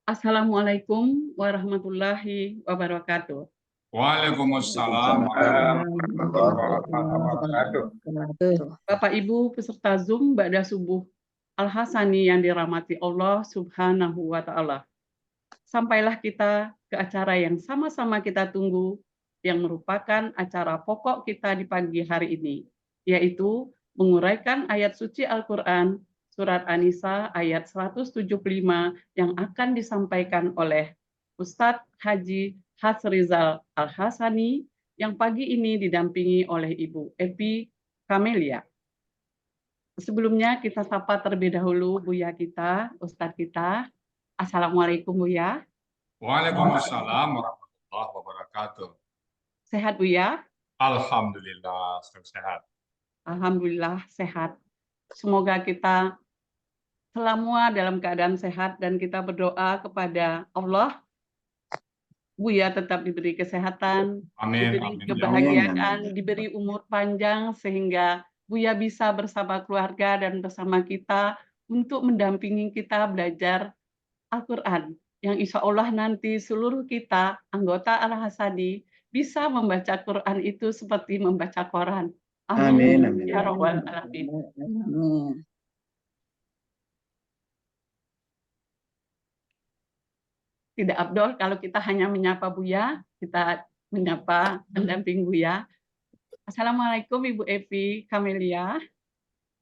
Assalamualaikum warahmatullahi wabarakatuh. Waalaikumsalam warahmatullahi wabarakatuh. Bapak Ibu peserta Zoom Ba'da Subuh Al-Hasani yang dirahmati Allah Subhanahu wa Ta'ala. Sampailah kita ke acara yang sama-sama kita tunggu, yang merupakan acara pokok kita di pagi hari ini, yaitu menguraikan ayat suci Al-Quran, Surat An-Nisa ayat 175 yang akan disampaikan oleh Ustadz Haji Hasrizal Al-Hasani yang pagi ini didampingi oleh Ibu Epi Kamelia. Sebelumnya kita sapa terlebih dahulu Buya kita, Ustadz kita. Assalamualaikum Buya. Waalaikumsalam warahmatullahi wabarakatuh. Sehat Buya? Alhamdulillah, sehat. Alhamdulillah sehat. Semoga kita semua dalam keadaan sehat dan kita berdoa kepada Allah, Buya tetap diberi kesehatan, Amin, diberi amin. kebahagiaan, diberi umur panjang sehingga Buya bisa bersama keluarga dan bersama kita untuk mendampingi kita belajar Al-Quran yang insya Allah nanti seluruh kita anggota Al-Hasani bisa membaca Quran itu seperti membaca Quran. Amin. Amin. Ya Rabbal Alamin. Tidak abdol kalau kita hanya menyapa Buya, kita menyapa pendamping Buya. Assalamualaikum Ibu Evi Kamelia.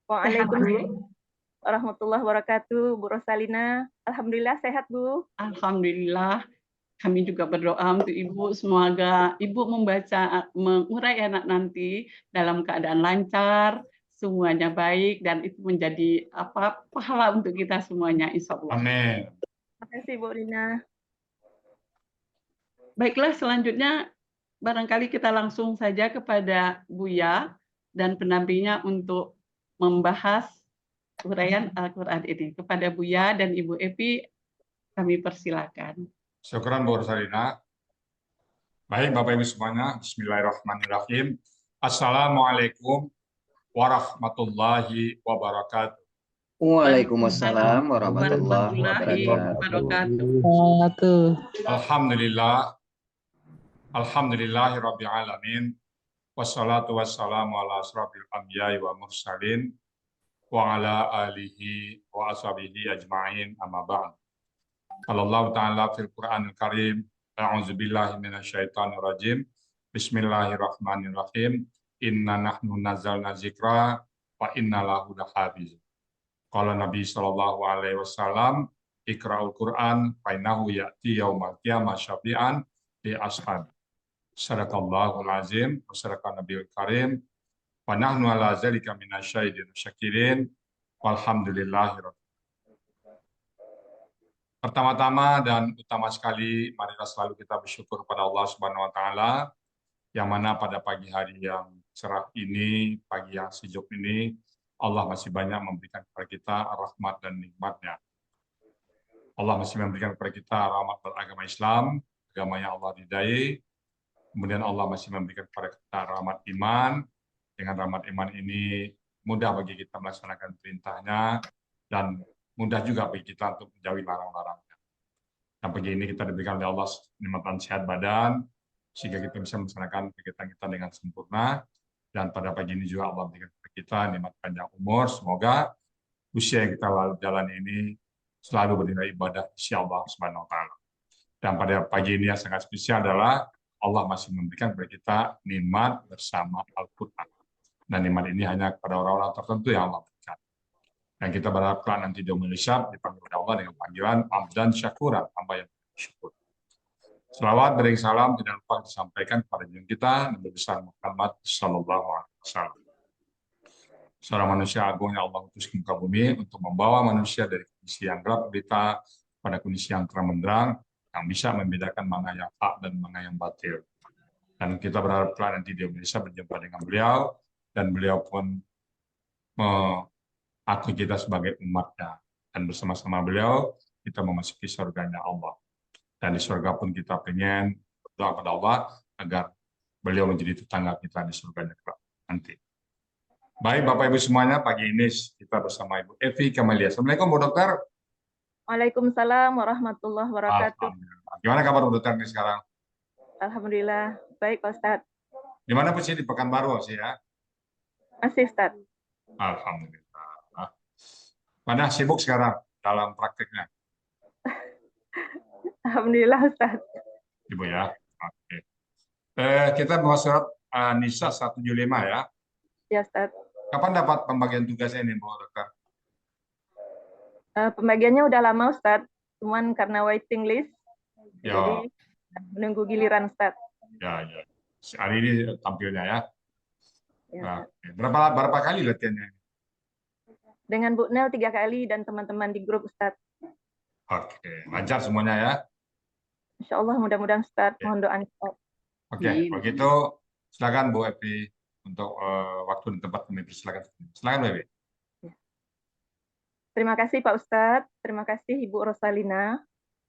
Waalaikumsalam warahmatullahi wabarakatuh, Bu Rosalina. Alhamdulillah sehat, Bu. Alhamdulillah. Kami juga berdoa untuk Ibu, semoga Ibu mengurai anak nanti dalam keadaan lancar, semuanya baik, dan itu menjadi pahala untuk kita semuanya, insya Allah. Amin. Terima kasih, Bu Rina. Baiklah, selanjutnya barangkali kita langsung saja kepada Buya dan pendampingnya untuk membahas uraian Al-Quran ini. Kepada Buya dan Ibu Epi, kami persilakan. Syukran Bu Rosalina. Baik Bapak Ibu semuanya, bismillahirrahmanirrahim. Assalamualaikum warahmatullahi wabarakatuh. Waalaikumsalam warahmatullahi wabarakatuh. Alhamdulillahirabbil alamin. Wassalatu wassalamu ala asrofil anbiya'i wa mursalin wa ala alihi wa ashabihi ajma'in amma ba'd. Allah Ta'ala fil Qur'anil Karim, a'udzubillahi minasyaitonir rajim. Bismillahirrahmanirrahim. Inna nahnu nazzalna dzikra wa inna lahu lahafiz. Qala Nabi sallallahu alaihi wasallam, Iqra'ul Qur'an fa innahu ya'ti yaumal qiyamah syafi'an li ashab. Sadaqallahul azim wa sadaqan nabiyul karim. Wa nahnu ala zalika minasyahidin syakirin. Walhamdulillahi rabbil. Pertama-tama dan utama sekali, marilah selalu kita bersyukur pada Allah Subhanahu wa Ta'ala, yang mana pada pagi hari yang cerah ini, pagi yang sejuk ini, Allah masih banyak memberikan kepada kita rahmat dan nikmat-Nya. Allah masih memberikan kepada kita rahmat beragama Islam, agama yang Allah ridai. Kemudian Allah masih memberikan kepada kita rahmat iman. Dengan rahmat iman ini mudah bagi kita melaksanakan perintahnya dan mudah juga bagi kita untuk menjauhi larang-larangnya. Dan pagi ini kita diberikan oleh Allah nikmatan sehat badan, sehingga kita bisa melaksanakan kegiatan kita dengan sempurna. Dan pada pagi ini juga Allah berikan kepada kita nikmat panjang umur. Semoga usia yang kita jalani ini selalu bernilai ibadah insya Allah Subhanahu wa Ta'ala. Dan pada pagi ini yang sangat spesial adalah Allah masih memberikan kepada kita nikmat bersama Al-Quran. Dan nikmat ini hanya kepada orang-orang tertentu yang Allah berikan. Dan kita berharap nanti di Indonesia dipanggil oleh Allah dengan panggilan Abdan Syakuran, hamba yang bersyukur. Selawat dan salam tidak lupa disampaikan kepada junjungan kita Nabi besar Muhammad Sallallahu Alaihi Wasallam. Seorang manusia agung yang Allah utus ke muka bumi untuk membawa manusia dari kondisi yang gelap gulita pada kondisi yang terang benderang, yang bisa membedakan mana yang hak dan mana yang batil. Dan kita berharap nanti di Indonesia berjumpa dengan beliau, dan beliau pun mengakui kita sebagai umatnya. Dan bersama-sama beliau, kita memasuki surganya Allah. Dan di surga pun kita pengen berdoa kepada Allah agar beliau menjadi tetangga kita di surganya nanti. Baik Bapak Ibu semuanya, pagi ini kita bersama Ibu Evi Kamelia. Assalamualaikum Bu Dokter. Waalaikumsalam warahmatullahi wabarakatuh. Alhamdulillah. Gimana kabar Bu Dokter nih sekarang? Alhamdulillah. Baik, Pak Ustadz. Di mana sih, di Pekanbaru sih ya? Masih, Ustadz. Alhamdulillah. Mana sibuk sekarang dalam prakteknya, Alhamdulillah, Ustadz. Ibu ya? Oke. Kita bawa surat Nisa 175 ya. Ya, Ustadz. Kapan dapat pembagian tugasnya ini, Bu Dokter? Pembagiannya udah lama, Ustadz. Cuman karena waiting list, Ya. jadi menunggu giliran, Ustadz. Ya. Hari ini tampilnya ya. Ya, Nah, berapa kali latihannya? dengan Bu Nel 3 kali dan teman-teman di grup, Ustadz. Oke, lancar semuanya ya. Insya Allah mudah-mudahan, Ustadz. Ya. Mohon doa, Ustadz. Oke, begitu silakan Bu Evi untuk waktu dan tempat kami persilakan. Silakan Bu Evi. Terima kasih Pak Ustadz. Terima kasih Ibu Rosalina.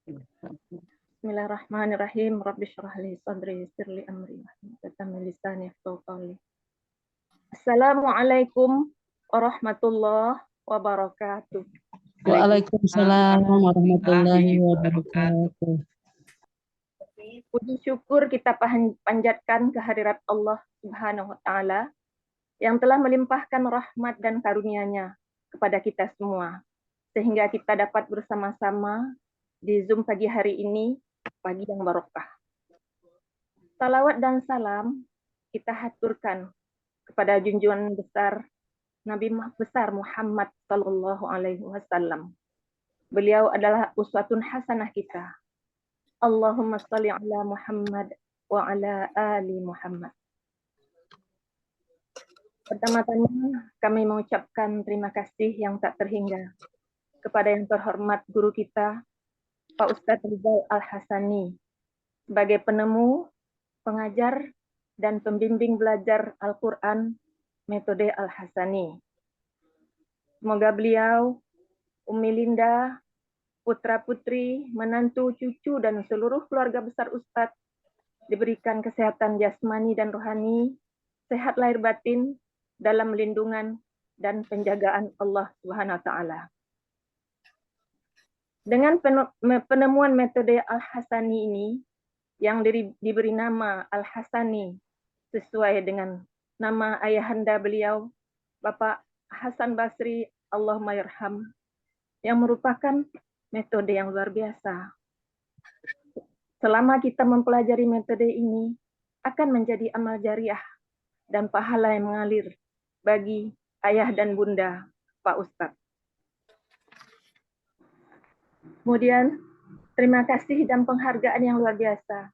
Bismillahirrahmanirrahim. Rabbi syrah li sadri sirli amri. Lisani yafqahu qawli. Assalamualaikum warahmatullahi wabarakatuh. Waalaikumsalam warahmatullahi wabarakatuh. Puji syukur kita panjatkan kehadirat Allah Subhanahu wa Ta'ala yang telah melimpahkan rahmat dan karunia-Nya kepada kita semua, sehingga kita dapat bersama-sama di Zoom pagi hari ini, pagi yang barokah. Salawat dan salam kita haturkan kepada junjungan besar Nabi besar Muhammad Sallallahu Alaihi Wasallam. Beliau adalah uswatun hasanah kita. Allahumma sholli ala Muhammad wa ala ali Muhammad. Pertama-tama kami mengucapkan terima kasih yang tak terhingga kepada yang terhormat guru kita, Pak Ustadz Rizal Al-Hasani, sebagai penemu, pengajar, dan pembimbing belajar Al-Quran metode Al-Hasani. Semoga beliau, Umi Linda, putra-putri, menantu, cucu, dan seluruh keluarga besar Ustadz diberikan kesehatan jasmani dan rohani, sehat lahir batin, dalam lindungan dan penjagaan Allah Subhanahu wa Ta'ala. Dengan penemuan metode Al-Hasani ini, yang diberi nama Al-Hasani sesuai dengan nama ayahanda beliau, Bapak Hasan Basri, Allahumma yarham, yang merupakan metode yang luar biasa. Selama kita mempelajari metode ini, akan menjadi amal jariah dan pahala yang mengalir bagi ayah dan bunda Pak Ustadz. Kemudian, terima kasih dan penghargaan yang luar biasa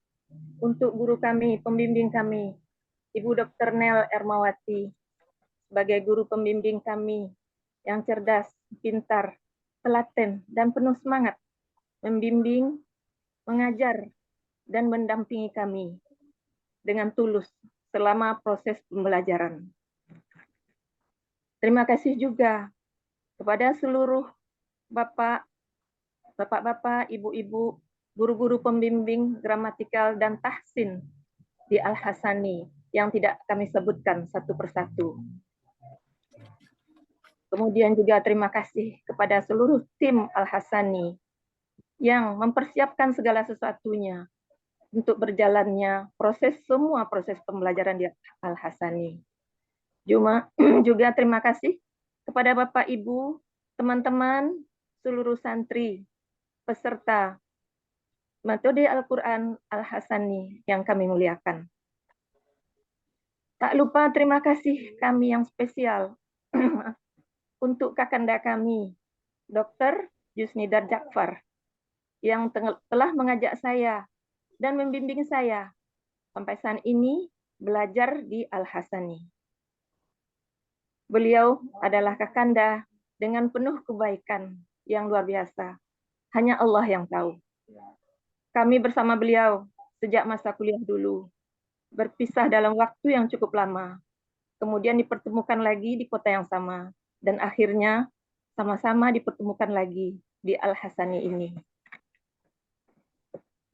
untuk guru kami, pembimbing kami, Ibu Dr. Nel Ermawati, sebagai guru pembimbing kami yang cerdas, pintar, telaten, dan penuh semangat membimbing, mengajar, dan mendampingi kami dengan tulus selama proses pembelajaran. Terima kasih juga kepada seluruh bapak-bapak, ibu-ibu, guru-guru pembimbing gramatikal dan tahsin di Al-Hasani yang tidak kami sebutkan satu persatu. Kemudian juga terima kasih kepada seluruh tim Al-Hasani yang mempersiapkan segala sesuatunya untuk berjalannya semua proses pembelajaran di Al-Hasani. Juga terima kasih kepada Bapak Ibu, teman-teman, seluruh santri, peserta metode Al-Quran Al-Hasani yang kami muliakan. Tak lupa terima kasih kami yang spesial untuk kakanda kami, Dr. Yusnidar Jakfar, yang telah mengajak saya dan membimbing saya sampai saat ini belajar di Al-Hasani. Beliau adalah kakanda dengan penuh kebaikan yang luar biasa. Hanya Allah yang tahu. Kami bersama beliau sejak masa kuliah dulu, berpisah dalam waktu yang cukup lama. Kemudian dipertemukan lagi di kota yang sama. Dan akhirnya sama-sama dipertemukan lagi di Al-Hasani ini.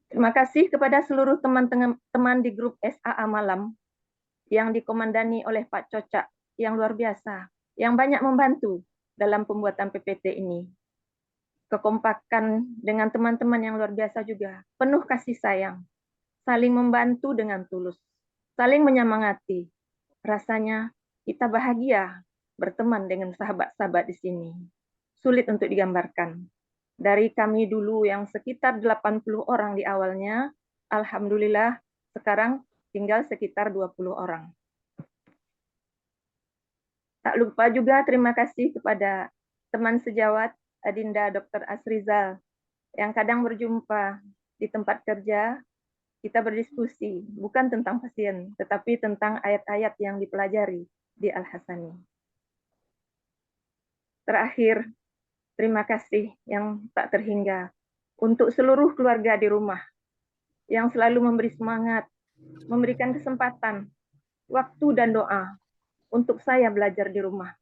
Terima kasih kepada seluruh teman-teman di grup SAA Malam yang dikomandani oleh Pak Cocak yang luar biasa, yang banyak membantu dalam pembuatan PPT ini. kekompakan dengan teman-teman yang luar biasa juga, penuh kasih sayang, saling membantu dengan tulus, saling menyemangati. Rasanya kita bahagia berteman dengan sahabat-sahabat di sini. Sulit untuk digambarkan. Dari kami dulu yang sekitar 80 orang di awalnya, alhamdulillah sekarang tinggal sekitar 20 orang. Tak lupa juga terima kasih kepada teman sejawat Adinda Dr. Asrizal yang kadang berjumpa di tempat kerja, kita berdiskusi bukan tentang pasien, tetapi tentang ayat-ayat yang dipelajari di Al-Hasani. Terakhir, terima kasih yang tak terhingga untuk seluruh keluarga di rumah yang selalu memberi semangat, memberikan kesempatan, waktu dan doa untuk saya belajar di rumah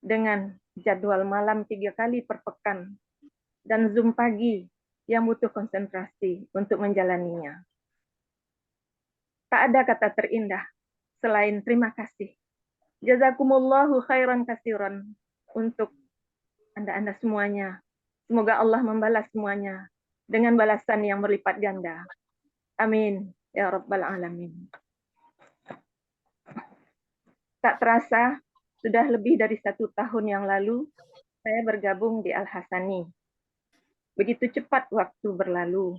dengan jadwal malam 3 kali per pekan dan Zoom pagi yang butuh konsentrasi untuk menjalaninya. Tak ada kata terindah selain terima kasih. Jazakumullahu khairan kasiran untuk Anda semuanya. Semoga Allah membalas semuanya dengan balasan yang berlipat ganda. Amin. Ya Rabbal Alamin. Tak terasa, sudah lebih dari 1 tahun yang lalu, saya bergabung di Al-Hasani. Begitu cepat waktu berlalu.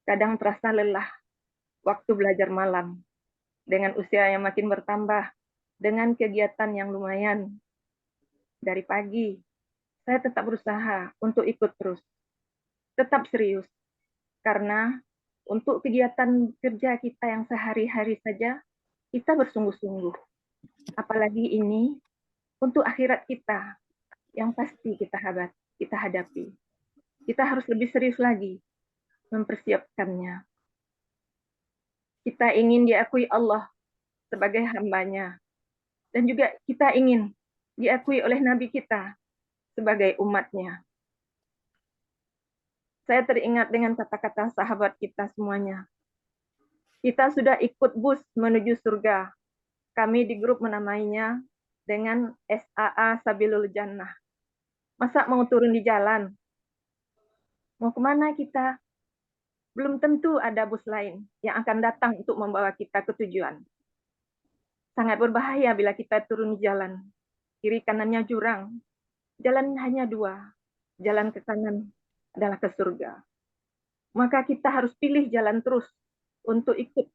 Kadang terasa lelah waktu belajar malam. Dengan usia yang makin bertambah, dengan kegiatan yang lumayan. Dari pagi, saya tetap berusaha untuk ikut terus. Tetap serius. Karena untuk kegiatan kerja kita yang sehari-hari saja, kita bersungguh-sungguh. Apalagi ini untuk akhirat kita yang pasti kita hadapi. Kita harus lebih serius lagi mempersiapkannya. Kita ingin diakui Allah sebagai hambanya. Dan juga kita ingin diakui oleh Nabi kita sebagai umatnya. Saya teringat dengan kata-kata sahabat kita semuanya. Kita sudah ikut bus menuju surga. Kami di grup menamainya dengan SAA Sabilul Jannah. Masa mau turun di jalan? Mau kemana kita? Belum tentu ada bus lain yang akan datang untuk membawa kita ke tujuan. Sangat berbahaya bila kita turun di jalan. Kiri kanannya jurang. Jalan hanya 2. Jalan ke kanan adalah ke surga. Maka kita harus pilih jalan terus untuk ikut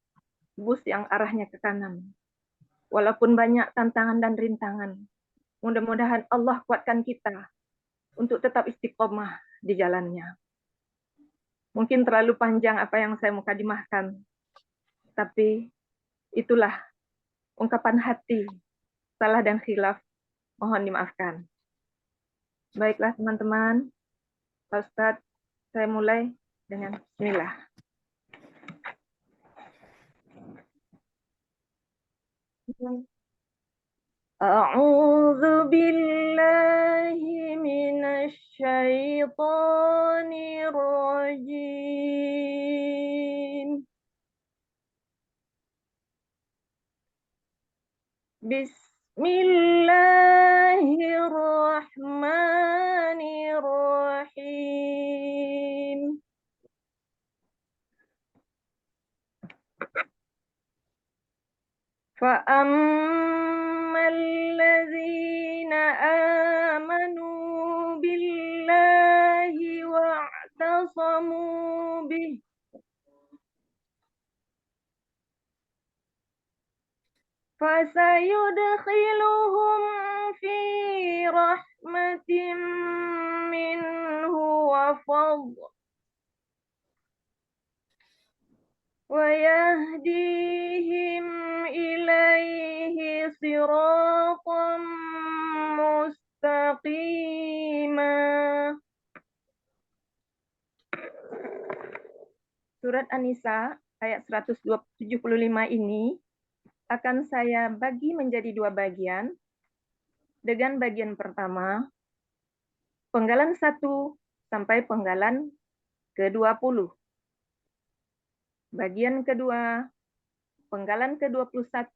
bus yang arahnya ke kanan. Walaupun banyak tantangan dan rintangan, mudah-mudahan Allah kuatkan kita untuk tetap istiqomah di jalannya. Mungkin terlalu panjang apa yang saya mukadimahkan, tapi itulah ungkapan hati, salah dan khilaf, mohon dimaafkan. Baiklah teman-teman, Pak Ustadz, saya mulai dengan bismillah. A'udzu billahi minasy syaithanir rajim. Bismillahirrahmanirrahim. فَأَمَّا الَّذِينَ آمَنُوا بِاللَّهِ وَاعْتَصَمُوا بِهِ فَسَيُدْخِلُهُمْ فِي رَحْمَةٍ مِّنْهُ وَفَضْلٍ وَيَهْدِيهِمْ إِلَيْهِ صِرَاطًا مُسْتَقِيمًا. Surat An-Nisa ayat 175 ini akan saya bagi menjadi 2 bagian. Dengan bagian pertama, penggalan 1 sampai penggalan ke-20. Bagian kedua, penggalan ke-21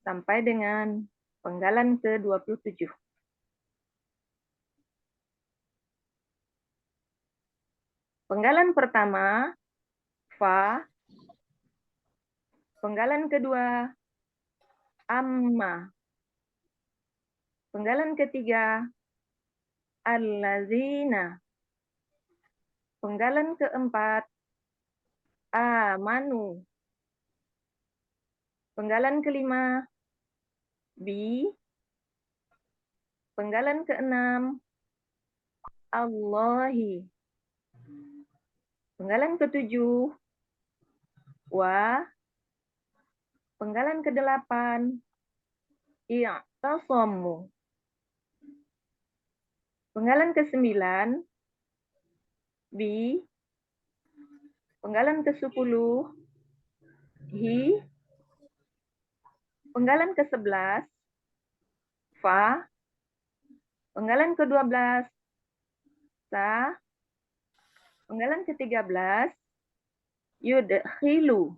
sampai dengan penggalan ke-27. Penggalan pertama, fa. Penggalan kedua, amma. Penggalan ketiga, allazina. Penggalan keempat, amanu. Penggalan kelima, bi. Penggalan keenam, Allahi. Penggalan ketujuh, wa. Penggalan kedelapan, i'tasamu. Penggalan ke-9, bi. Penggalan ke-10, hi. Penggalan ke-11, fa. Penggalan ke-12, sa. Penggalan ke-13, yudkhilu.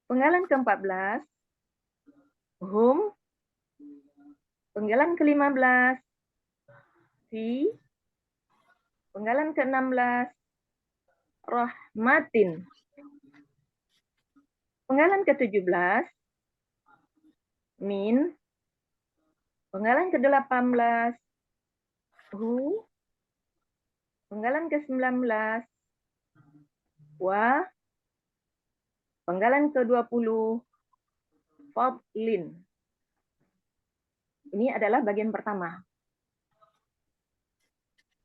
Penggalan ke-14, hum. Penggalan ke-15, fi. Penggalan ke-16, rahmatin. Penggalan ke-17, min. Penggalan ke-18, hu. Penggalan ke-19, wa. Penggalan ke-20, fadlin. Ini adalah bagian pertama.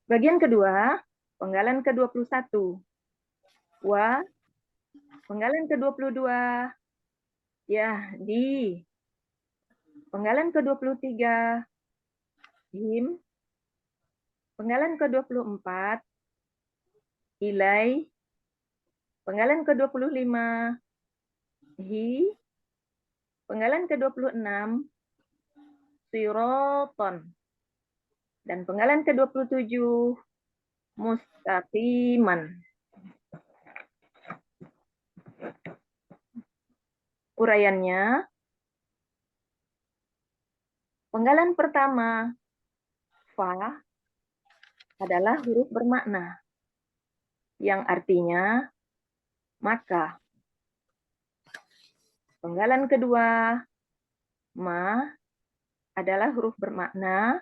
Bagian kedua, penggalan ke-21, wa. Penggalan ke-22, yahdi. Penggalan ke-23, him. Penggalan ke-24, ilai. Penggalan ke-25, hi. Penggalan ke-26, siraton. Dan penggalan ke-27, mustaqiman. Uraiannya, penggalan pertama, fa, adalah huruf bermakna, yang artinya maka. Penggalan kedua, ma, adalah huruf bermakna,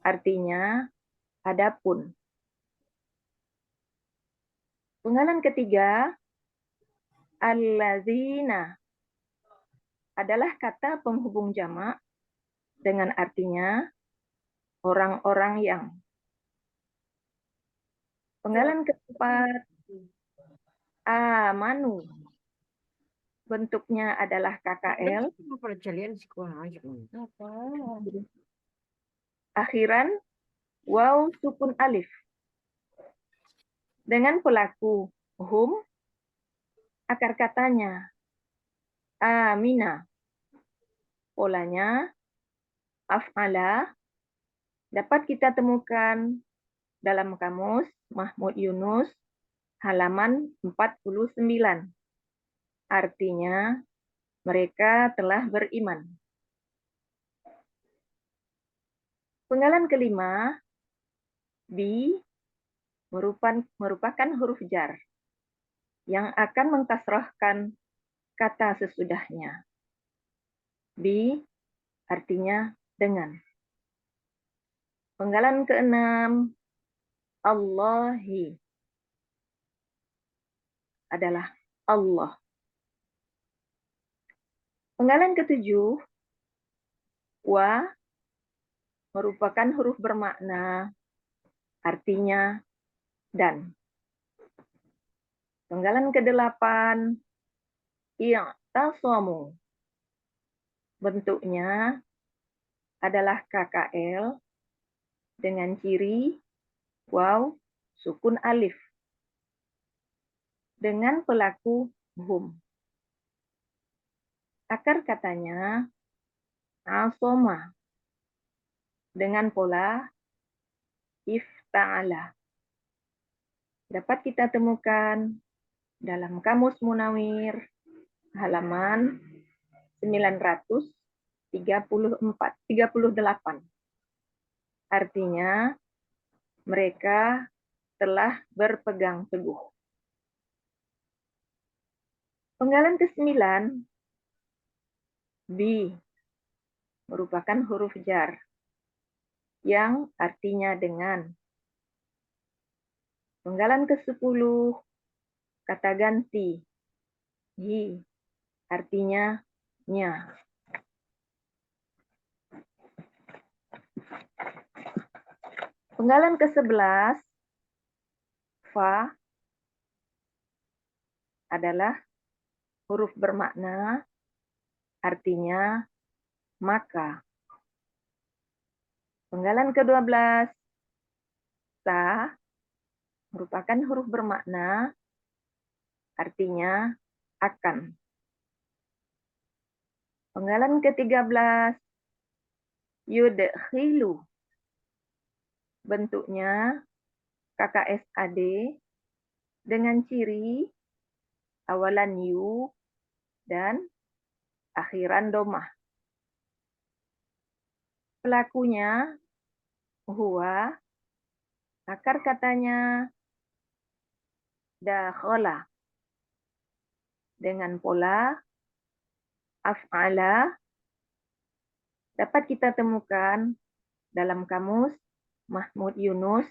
artinya adapun. Penggalan ketiga, allazina, adalah kata penghubung jamak dengan artinya orang-orang yang. Penggalan keempat, amanu, bentuknya adalah KKL. Akhiran, waw sukun alif. Dengan pelaku hum, akar katanya amina. Polanya af'ala dapat kita temukan dalam kamus Mahmud Yunus halaman 49. Artinya mereka telah beriman. Penggalan kelima, bi, merupakan huruf jar yang akan mengkasrahkan kata sesudahnya. Bi artinya dengan. Penggalan keenam, Allahi, adalah Allah. Penggalan ketujuh, wa, merupakan huruf bermakna, artinya dan. Penggalan ke-8, i'tasamu, bentuknya adalah KKL dengan ciri waw sukun alif dengan pelaku hum. Akar katanya asoma dengan pola ifta'ala. Dapat kita temukan dalam Kamus Munawir halaman 938. Artinya mereka telah berpegang teguh. Penggalan ke-9, bi, merupakan huruf jar yang artinya dengan. Penggalan ke-10, kata ganti, hi, artinya nya. Penggalan ke-11, fa, adalah huruf bermakna, artinya maka. Penggalan ke-12, sa, merupakan huruf bermakna, artinya akan. Penggalan ke-13, yudkhilu, bentuknya KKSAD dengan ciri awalan yu dan akhiran domah. Pelakunya huwa, akar katanya dakhala, dengan pola af'ala dapat kita temukan dalam kamus Mahmud Yunus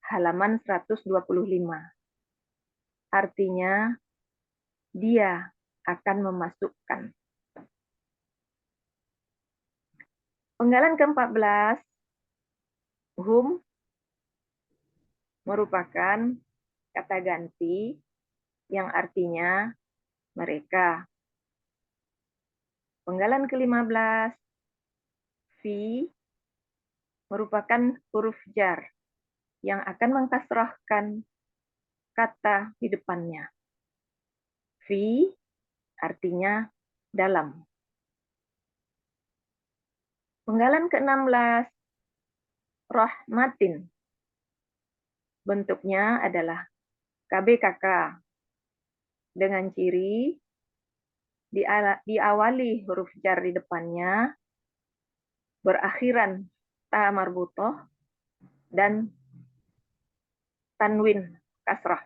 halaman 125. Artinya dia akan memasukkan. Penggalan ke-14, hum, merupakan kata ganti yang artinya mereka. Penggalan ke-15, fi, merupakan huruf jar yang akan mengkasrahkan kata di depannya. Fi artinya dalam. Penggalan ke-16, rahmatin. Bentuknya adalah KBKK dengan ciri diawali huruf jar di depannya, berakhiran ta marbutoh, dan tanwin kasrah.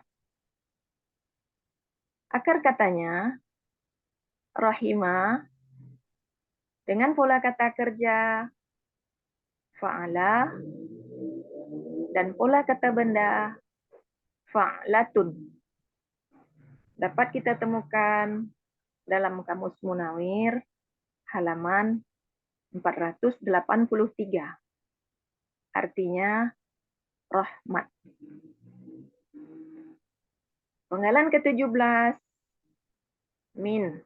Akar katanya rahimah dengan pola kata kerja fa'ala dan pola kata benda fa'latun. Dapat kita temukan dalam Kamus Munawir halaman 483. Artinya rahmat. Penggalan ke-17, min,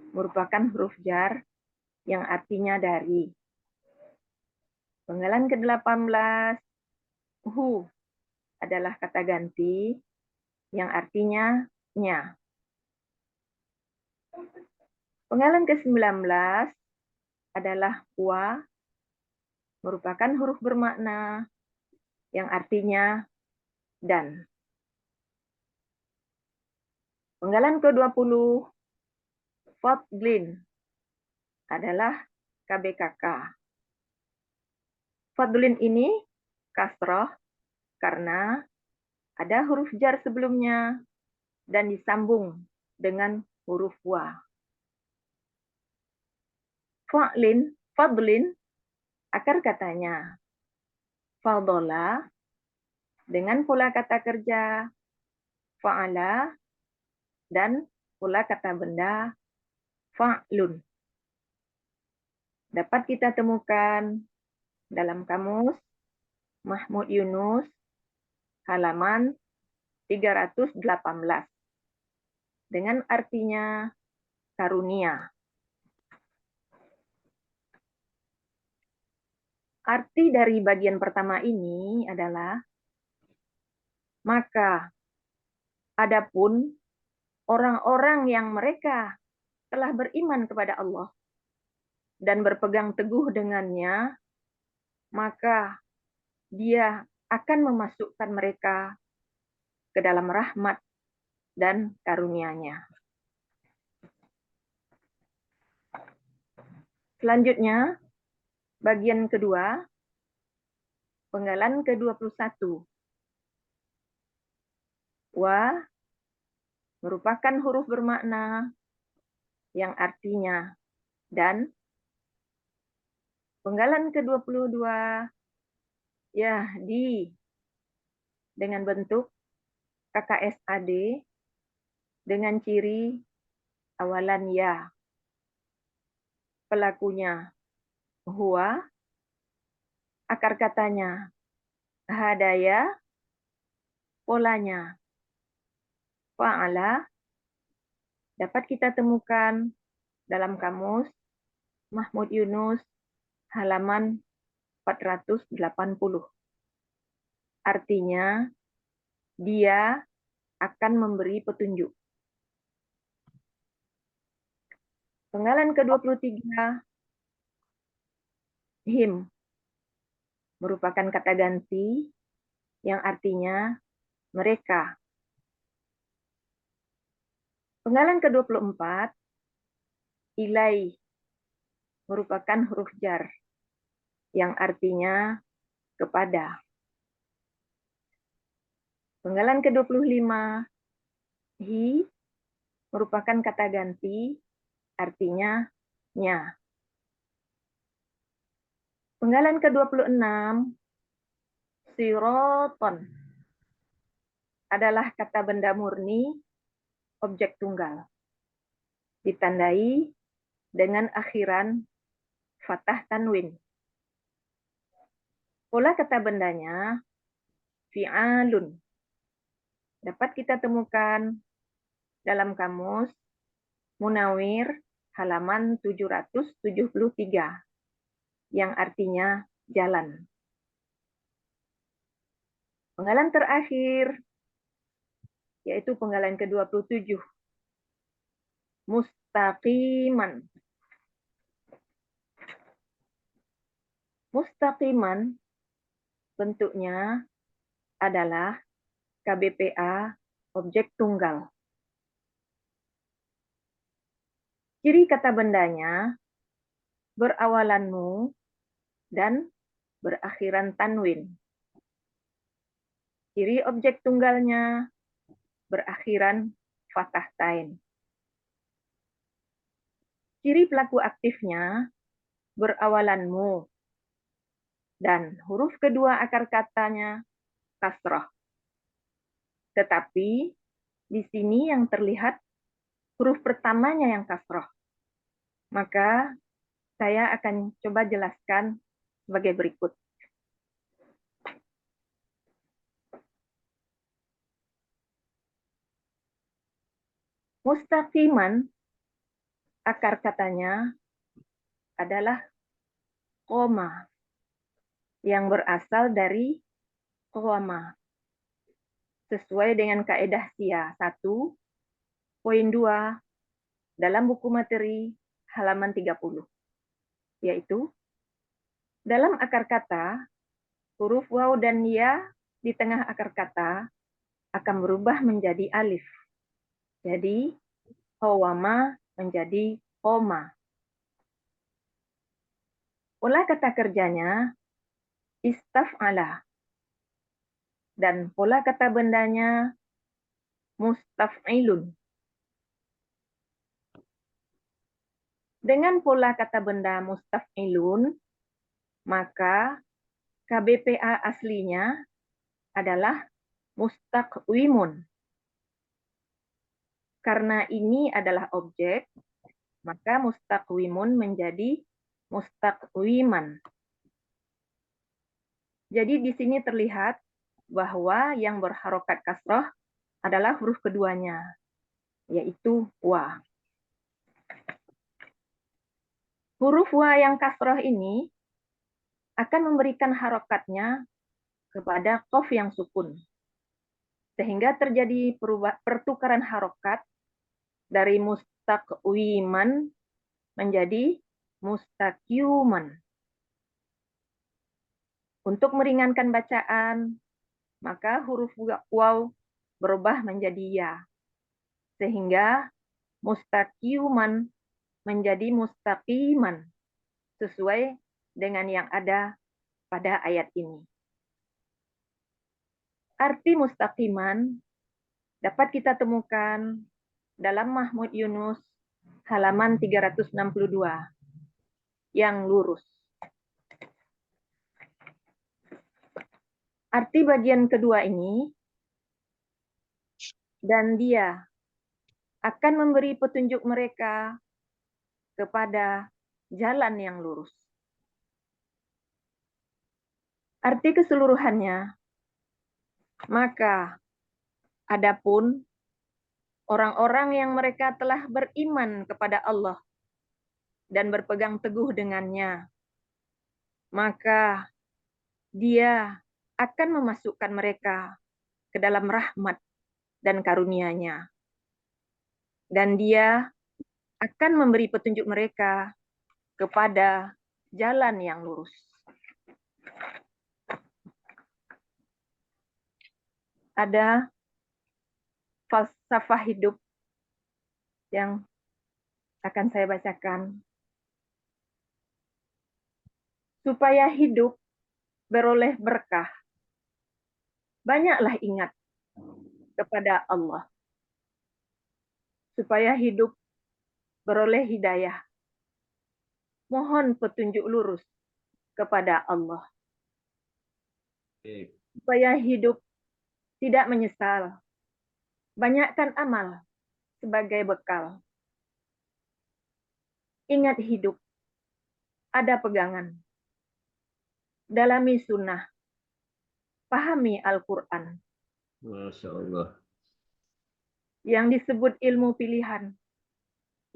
merupakan huruf jar yang artinya dari. Penggalan ke-18, hu, adalah kata ganti yang artinya nya. Penggalan ke-19 adalah wa, merupakan huruf bermakna yang artinya dan. Penggalan ke-20, fadlin, adalah KBKK. Fadlin ini kasroh karena ada huruf jar sebelumnya dan disambung dengan huruf wa. Fadlin, akar katanya fadola dengan pola kata kerja fa'ala dan pola kata benda fa'lun. Dapat kita temukan dalam kamus Mahmud Yunus halaman 318 dengan artinya karunia. Arti dari bagian pertama ini adalah maka adapun orang-orang yang mereka telah beriman kepada Allah dan berpegang teguh dengannya, maka dia akan memasukkan mereka ke dalam rahmat dan karunia-Nya. Selanjutnya, bagian kedua, penggalan ke-21. Wa merupakan huruf bermakna yang artinya dan. Penggalan ke-22, Yahdi, dengan bentuk KKSAD dengan ciri awalan ya. Pelakunya huwa, akar katanya hadaya, polanya fa'ala, dapat kita temukan dalam kamus Mahmud Yunus halaman 480. Artinya, dia akan memberi petunjuk. Penggalan ke-23, him, merupakan kata ganti yang artinya mereka. Penggalan ke-24, ilai, merupakan huruf jar yang artinya kepada. Penggalan ke-25, hi, merupakan kata ganti, artinya nya. Penggalan ke-26, siroton, adalah kata benda murni, objek tunggal. Ditandai dengan akhiran fathah tanwin. Pola kata bendanya fi'alun. Dapat kita temukan dalam kamus Munawir halaman 773 yang artinya jalan. Penggalan terakhir yaitu penggalan ke-27, mustaqiman. Mustaqiman bentuknya adalah KBPA objek tunggal. Ciri kata bendanya berawalan mu dan berakhiran tanwin. Ciri objek tunggalnya berakhiran fathah tain. Ciri pelaku aktifnya berawalan mu dan huruf kedua akar katanya kasrah. Tetapi di sini yang terlihat huruf pertamanya yang kasrah. Maka saya akan coba jelaskan sebagai berikut. Mustaqiman, akar katanya adalah koma yang berasal dari qawama. Sesuai dengan kaedah SIA 1.2 dalam buku materi halaman 30. Yaitu, dalam akar kata, huruf waw dan ya di tengah akar kata akan berubah menjadi alif. Jadi, qawama menjadi koma. Pola kata kerjanya istaf'ala. Dan pola kata bendanya mustaf'ilun. Dengan pola kata benda mustaf'ilun, maka KBPA aslinya adalah mustaqwimun. Karena ini adalah objek, maka mustaqwimun menjadi mustaqwiman. Jadi di sini terlihat bahwa yang berharokat kasroh adalah huruf keduanya, yaitu wa. Huruf wa yang kasroh ini akan memberikan harokatnya kepada qaf yang sukun. Sehingga terjadi pertukaran harokat dari mustaqwiman menjadi mustaqiuman. Untuk meringankan bacaan, maka huruf waw berubah menjadi ya. Sehingga mustaqiuman menjadi mustaqiman sesuai dengan yang ada pada ayat ini. Arti mustaqiman dapat kita temukan dalam Mahmud Yunus halaman 362 yang lurus. Arti bagian kedua ini, dan dia akan memberi petunjuk mereka kepada jalan yang lurus. Arti keseluruhannya, maka adapun orang-orang yang mereka telah beriman kepada Allah dan berpegang teguh dengannya, maka dia akan memasukkan mereka ke dalam rahmat dan karunia-Nya. Dan dia akan memberi petunjuk mereka kepada jalan yang lurus. Ada falsafah hidup yang akan saya bacakan. Supaya hidup beroleh berkah, banyaklah ingat kepada Allah. Supaya hidup beroleh hidayah, mohon petunjuk lurus kepada Allah. Supaya hidup tidak menyesal, banyakkan amal sebagai bekal. Ingat hidup, ada pegangan. Dalami sunnah, pahami Al-Quran. Masya Allah. Yang disebut ilmu pilihan,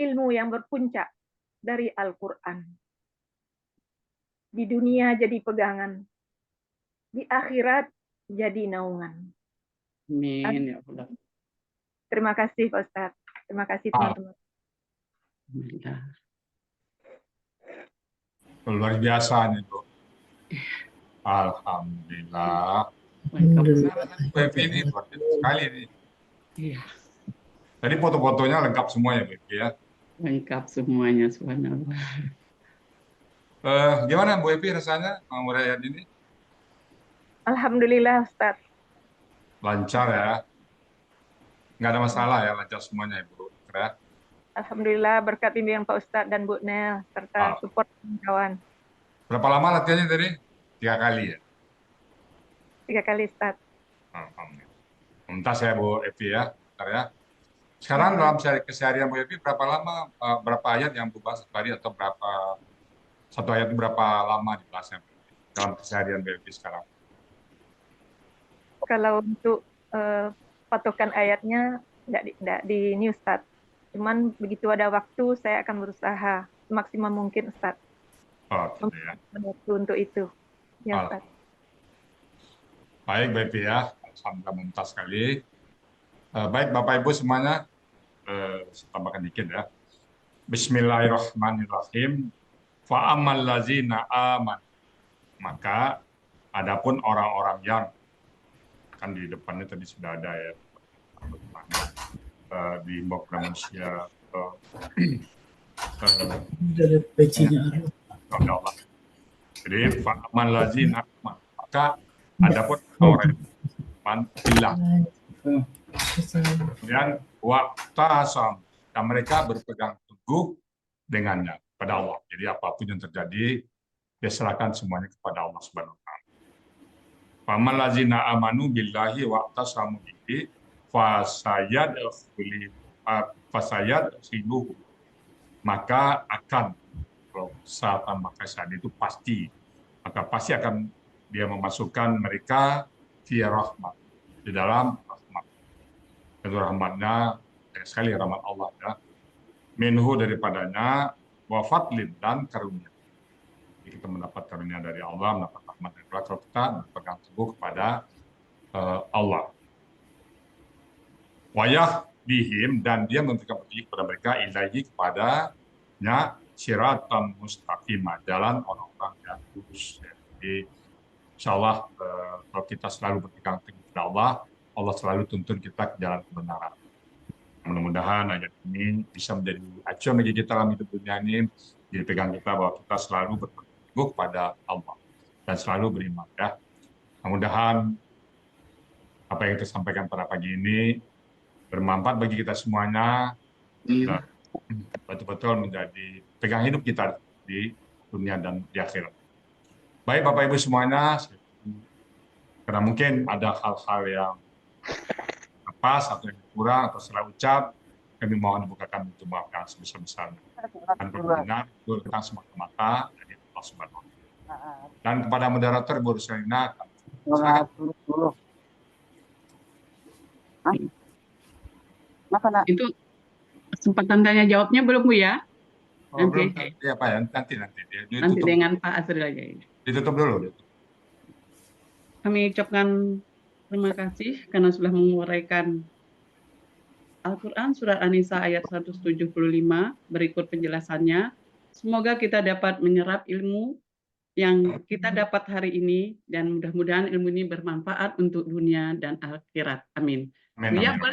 ilmu yang berpuncak dari Al-Quran. Di dunia jadi pegangan, di akhirat jadi naungan. Amin ya Allah. Terima kasih Pak Ustadz. Terima kasih teman-teman. Luar biasa nih, Bu. Alhamdulillah. Lengkap. ini luar biasa sekali nih. Iya, Tadi foto-fotonya lengkap semua ya, Bu ya. lengkap semuanya, subhanallah. Gimana Bu Evi rasanya menguraian ini? Alhamdulillah Ustadz. Lancar ya? Nggak ada masalah ya, lancar semuanya Ibu. Ya. Alhamdulillah berkat bimbingan Pak Ustadz dan Bu Nel serta support kawan. Berapa lama latihannya tadi? 3 kali ya? 3 kali Ustadz. Alhamdulillah. Muntas ya Bu Evi ya. Bentar ya. Sekarang dalam keseharian Bu Evi berapa lama, berapa ayat yang Bu bahas tadi atau berapa, satu ayat itu berapa lama dibahasnya dalam keseharian Bu Evi sekarang? Kalau untuk patokan ayatnya tidak di ini Ustadz. Cuman begitu ada waktu saya akan berusaha semaksimal mungkin Ustadz. Oh, gitu ya. Waktu untuk itu. Ya Ustadz. Baik, Bu Evi ya. Alhamdulillah muntas sekali. Baik Bapak Ibu semuanya, saya tambahkan dikit ya. Bismillahirrahmanirrahim. Fa'amal lazina aman. Maka adapun orang-orang yang, kan di depannya tadi sudah ada ya, diimbau kepada manusia Dari pecinya. Allah. Jadi fa'amal lazina aman. Maka adapun orang iman billah. Kemudian waqtasam, dan mereka berpegang teguh dengannya pada Allah. Jadi apapun yang terjadi, dia serahkan semuanya kepada Allah Subhanahu wa taala. Faman lazina amanu billahi waqtasamu bihi fasayadkhiluhu, maka akan, kalau saat itu pasti, maka pasti akan dia memasukkan mereka fi rahmat, di dalam rahmat. Itu rahmatnya sekali rahmat Allah ya. Minhu daripadanya, wa fadlin dan karunia. Jadi kita mendapat karunia dari Allah, mendapat rahmat dari Allah kalau kita berpegang teguh kepada Allah. Wayah bihim, dan dia memberikan petunjuk kepada mereka ilahi kepadanya siratan mustaqimah, jalan orang-orang yang lurus. Jadi insya Allah kalau kita selalu berpegang teguh kepada Allah, Allah selalu tuntun kita ke jalan kebenaran. Mudah-mudahan ayat ini bisa menjadi acuan bagi kita dalam hidup dunia ini, jadi pegang kita bahwa kita selalu berpegang teguh kepada Allah dan selalu beriman ya. Mudah-mudahan apa yang kita sampaikan pada pagi ini bermanfaat bagi kita semuanya, dan betul-betul menjadi pegang hidup kita di dunia dan di akhirat. Baik Bapak Ibu semuanya, karena mungkin ada hal-hal yang pas atau yang kurang atau salah ucap, kami mohon dibukakan untuk maaf yang sebesar-besarnya. Dan benar itu tentang semata-mata dari Allah Subhanahu wa Ta'ala. Dan kepada moderator Bu Ruslina, silakan. Itu kesempatan tanya jawabnya belum Bu ya? Oh, Nanti. belum, ya Pak ya, nanti. Nanti dengan Pak Azril aja. Ditutup dulu. Kami ucapkan terima kasih karena sudah menguraikan Al-Quran Surat An-Nisa ayat 175, berikut penjelasannya. Semoga kita dapat menyerap ilmu yang kita dapat hari ini, dan mudah-mudahan ilmu ini bermanfaat untuk dunia dan akhirat. Amin. Amin.